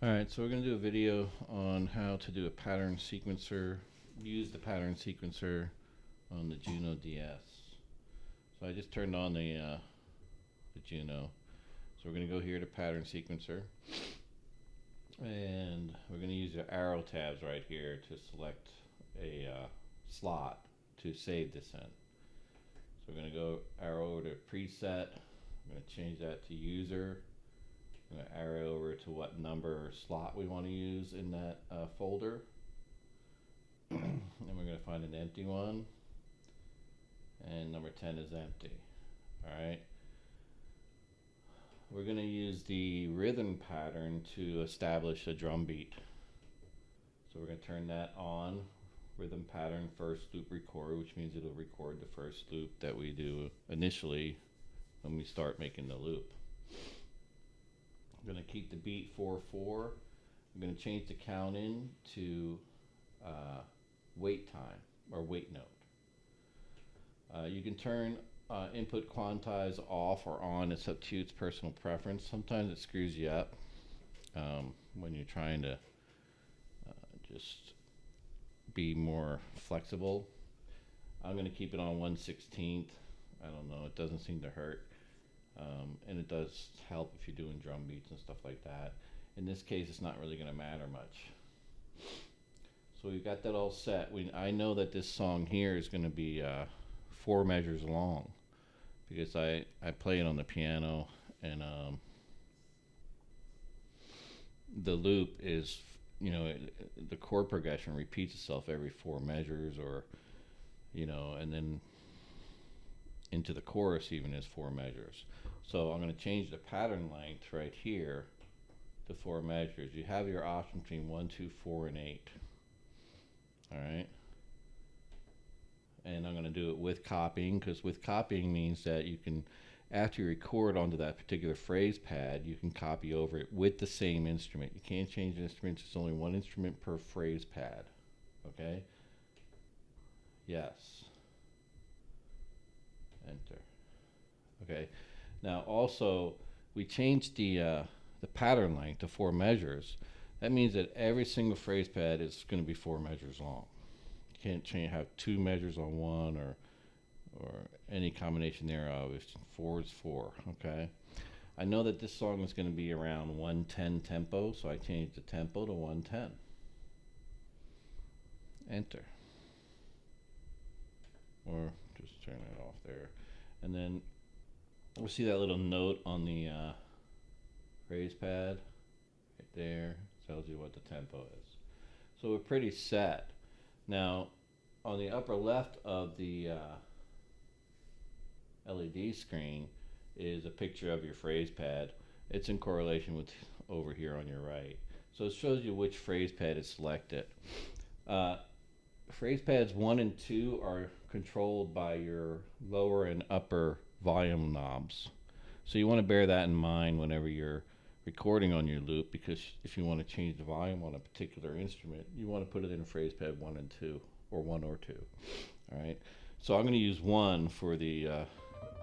Alright, so we're going to do a video on how to do a pattern sequencer, use the pattern sequencer on the Juno DS. So I just turned on the Juno. So we're going to go here to pattern sequencer, and we're going to use the arrow tabs right here to select a slot to save this in. So we're going to go arrow over to preset. I'm going to change that to user. I'm going to arrow over to what number or slot we want to use in that folder. And we're going to find an empty one. And number 10 is empty. Alright. We're going to use the rhythm pattern to establish a drum beat. So we're going to turn that on. Rhythm pattern first loop record, which means it'll record the first loop that we do initially when we start making the loop. I'm going to keep the beat 4/4. I'm going to change the count in to wait time or wait note. You can turn input quantize off or on. It's up to you. It's personal preference. Sometimes it screws you up when you're trying to just be more flexible. I'm going to keep it on 1/16. I don't know. It doesn't seem to hurt. And it does help if you're doing drum beats and stuff like that. In this case, it's not really going to matter much. So we've got that all set. I know that this song here is going to be 4 measures long because I play it on the piano, and the loop is, the chord progression repeats itself every 4 measures, or, and then into the chorus even is 4 measures. So I'm going to change the pattern length right here to 4 measures. You have your option between 1, 2, 4, and 8. Alright. And I'm going to do it with copying, because with copying means that you can, after you record onto that particular phrase pad, you can copy over it with the same instrument. You can't change instruments. It's only 1 instrument per phrase pad. Okay? Yes. Enter. Okay. Now also, we changed the pattern length to 4 measures. That means that every single phrase pad is going to be 4 measures long. You can't have 2 measures on one, or any combination thereof. It's 4 is 4. Okay. I know that this song is going to be around 110 tempo, so I changed the tempo to 110. Enter. Or just turn it off there. And then we'll see that little note on the phrase pad right there. Tells you what the tempo is. So we're pretty set. Now on the upper left of the LED screen is a picture of your phrase pad. It's in correlation with over here on your right. So it shows you which phrase pad is selected. Phrase pads 1 and 2 are controlled by your lower and upper volume knobs. So you want to bear that in mind whenever you're recording on your loop, because if you want to change the volume on a particular instrument, you want to put it in phrase pad 1 and 2, or 1 or 2. All right. So I'm going to use 1 for the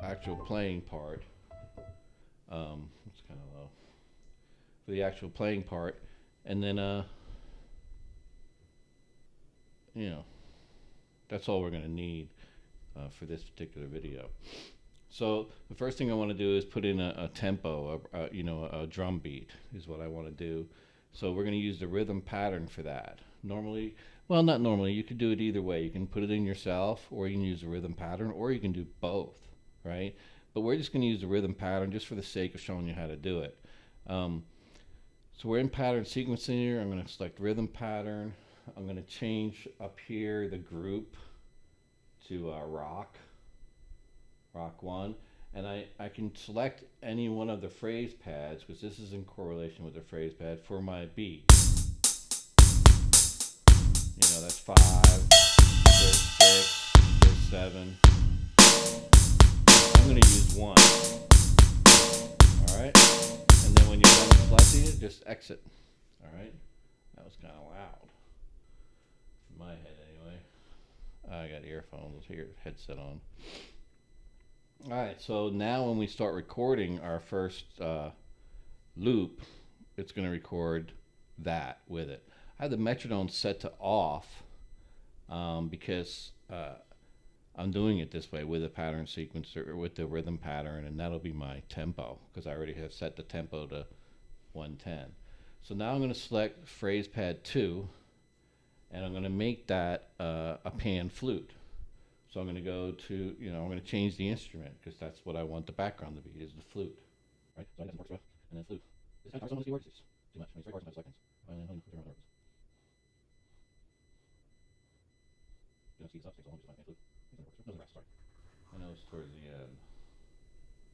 actual playing part. It's kind of low. For the actual playing part, and then that's all we're going to need for this particular video. So the first thing I want to do is put in a tempo, a drum beat is what I want to do. So we're going to use the rhythm pattern for that. Normally, well, not normally, you could do it either way. You can put it in yourself, or you can use the rhythm pattern, or you can do both, right? But we're just going to use the rhythm pattern just for the sake of showing you how to do it. So we're in pattern sequencing here. I'm going to select rhythm pattern. I'm going to change up here the group to rock 1, and I can select any one of the phrase pads, because this is in correlation with the phrase pad for my beat. That's 5, there's 6, there's 7. I'm going to use 1. Alright, and then when you're done selecting it, just exit. Alright, that was kind of loud. In my head anyway. I got earphones here, headset on. Alright, so now when we start recording our first loop, it's going to record that with it. I have the metronome set to off because I'm doing it this way with a pattern sequencer or with the rhythm pattern, and that'll be my tempo because I already have set the tempo to 110. So now I'm going to select phrase pad 2, and I'm going to make that a pan flute. So I'm going to go to, I'm going to change the instrument because that's what I want the background to be, is the flute. Right? So I got some orchestra and then flute. This kind of hard sometimes works. Too much. I mean, it's very hard sometimes seconds. And then put it around the orchestra. You know, speeds up, takes a long time to flute. No, the rest, sorry. I know it's towards the end.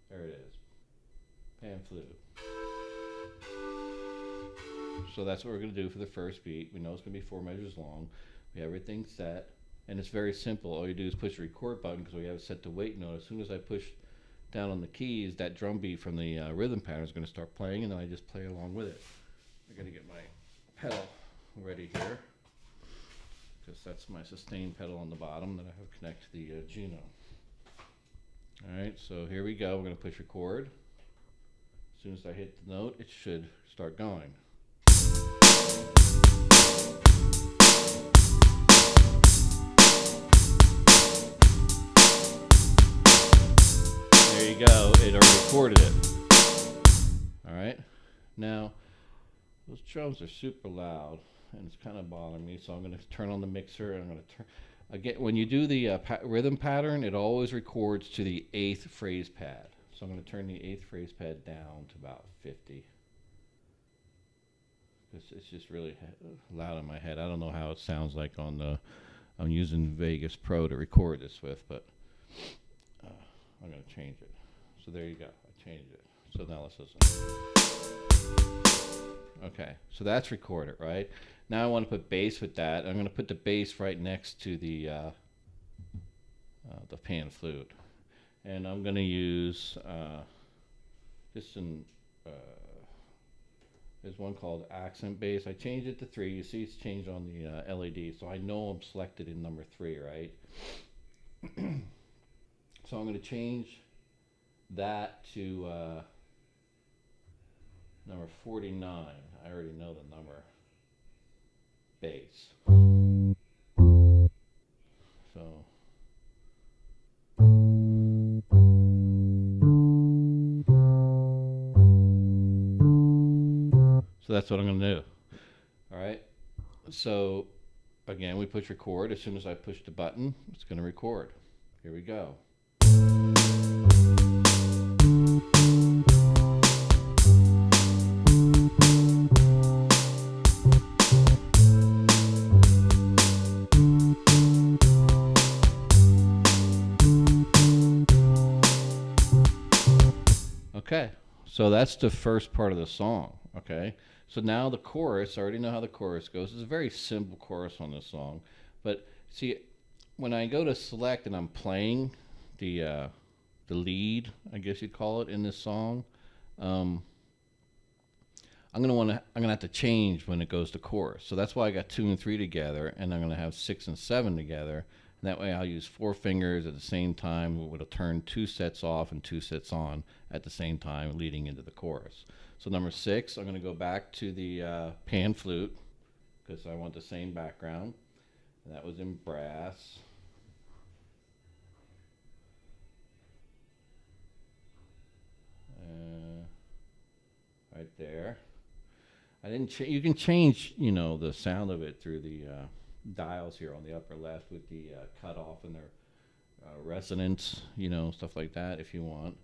There it is. Pan flute. So that's what we're going to do for the first beat. We know it's going to be 4 measures long. We have everything set. And it's very simple. All you do is push the record button because we have it set to wait note. As soon as I push down on the keys, that drum beat from the rhythm pattern is going to start playing, and then I just play along with it. I got to get my pedal ready here because that's my sustain pedal on the bottom that I have connected to the Juno. Alright, so here we go. We're going to push record. As soon as I hit the note, it should start going. There you go, it already recorded it. Alright, now those drums are super loud and it's kind of bothering me, so I'm going to turn on the mixer and I'm going to turn. Again, when you do the rhythm pattern, it always records to the 8th phrase pad. So I'm going to turn the 8th phrase pad down to about 50. It's just really loud in my head. I don't know how it sounds like on the. I'm using Vegas Pro to record this with, but I'm going to change it. So there you go. I changed it. So now let's listen. Okay, so that's recorded, right? Now I want to put bass with that. I'm going to put the bass right next to the pan flute, and I'm going to use just some. There's one called accent bass. I changed it to 3. You see it's changed on the LED, so I know I'm selected in number 3, right? So I'm going to change that to number 49. I already know the number. Bass. So that's what I'm going to do. All right. So again, we push record. As soon as I push the button, it's going to record. Here we go. Okay, so that's the first part of the song, okay? So now the chorus, I already know how the chorus goes. It's a very simple chorus on this song. But see, when I go to select and I'm playing the lead, I guess you'd call it, in this song, I'm gonna have to change when it goes to chorus. So that's why I got 2 and 3 together, and I'm gonna have 6 and 7 together. And that way I'll use 4 fingers at the same time. It'll turn 2 sets off and 2 sets on at the same time leading into the chorus. So number 6, I'm going to go back to the pan flute because I want the same background. And that was in brass. Right there. I didn't. You can change, the sound of it through the dials here on the upper left with the cutoff and their resonance, stuff like that if you want.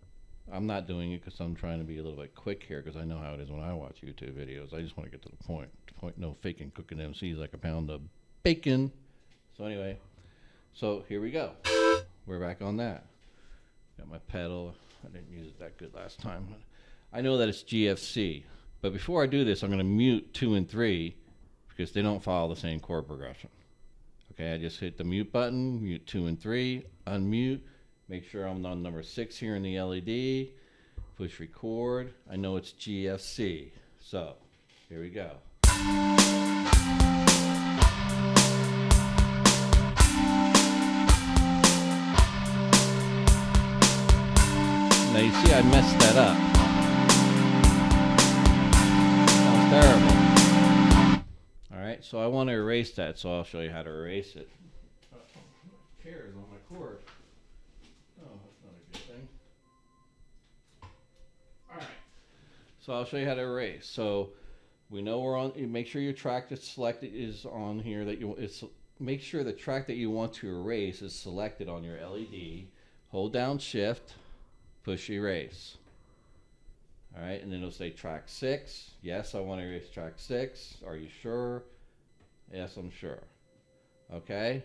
I'm not doing it because I'm trying to be a little bit quick here because I know how it is when I watch YouTube videos. I just want to get to the point. No faking cooking MCs like a pound of bacon. So anyway, so here we go. We're back on that. Got my pedal. I didn't use it that good last time. I know that it's GFC, but before I do this, I'm going to mute 2 and 3 because they don't follow the same chord progression. Okay, I just hit the mute button, mute 2 and 3, unmute, make sure I'm on number 6 here in the LED, push record. I know it's GFC, so here we go. Now you see I messed that up. That was terrible. so I want to erase that, so I'll show you how to erase it. My chair is on my cord. Oh, that's not a good thing. Alright, so I'll show you how to erase. So we know we're on, make sure your track that's selected is on here, that you, make sure the track that you want to erase is selected on your LED. Hold down shift, push erase. Alright, and then it'll say track 6. Yes, I want to erase track 6. Are you sure? Yes, I'm sure. Okay.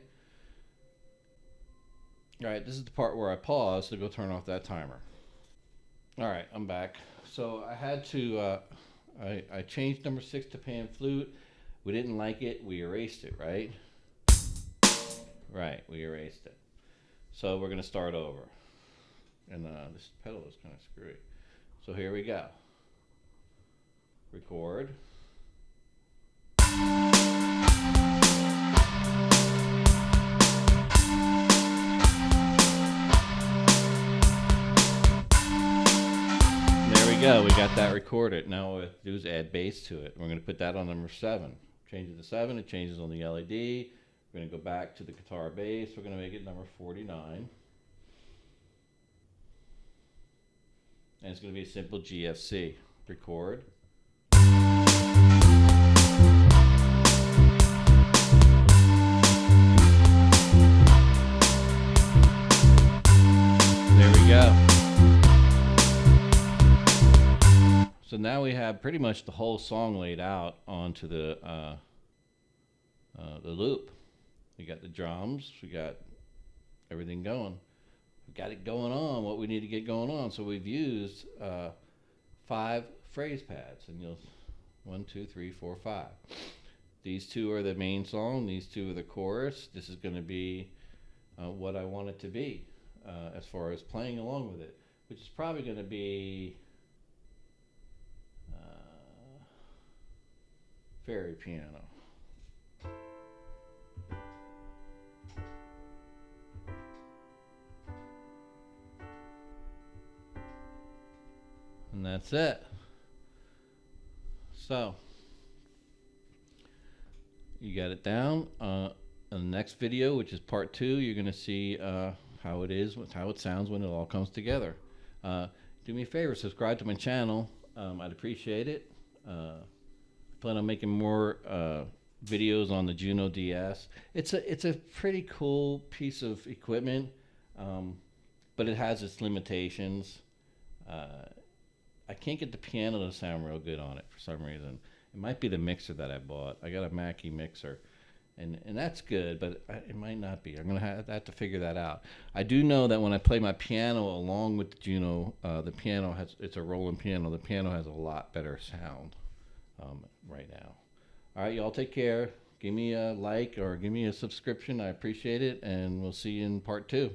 Alright, this is the part where I pause to go turn off that timer. Alright, I'm back. So I had to, I changed number 6 to pan flute. We didn't like it, we erased it, right? Right, we erased it. So we're going to start over. And this pedal is kind of screwy. So here we go. Record. There we go. We got that recorded. Now what we have to do is add bass to it. We're going to put that on number 7. Change it to 7. It changes on the LED. We're going to go back to the guitar bass. We're going to make it number 49. And it's going to be a simple GFC. Record. There we go. So now we have pretty much the whole song laid out onto the loop. We got the drums. We got everything going. Got it going on, what we need to get going on. So we've used 5 phrase pads, and you'll 1, 2, 3, 4, 5. These 2 are the main song. These 2 are the chorus. This is going to be what I want it to be as far as playing along with it, which is probably going to be fairy piano. And that's it. So you got it down. In the next video, which is part 2, you're going to see how it is, how it sounds when it all comes together. Do me a favor, subscribe to my channel. I'd appreciate it. I plan on making more videos on the Juno DS. It's a pretty cool piece of equipment, but it has its limitations. I can't get the piano to sound real good on it for some reason. It might be the mixer that I bought. I got a Mackie mixer, and that's good, but it might not be. I'm gonna have to figure that out. I do know that when I play my piano along with the Juno, the piano it's a Roland piano. The piano has a lot better sound right now. All right, y'all take care. Give me a like or give me a subscription. I appreciate it, and we'll see you in part 2.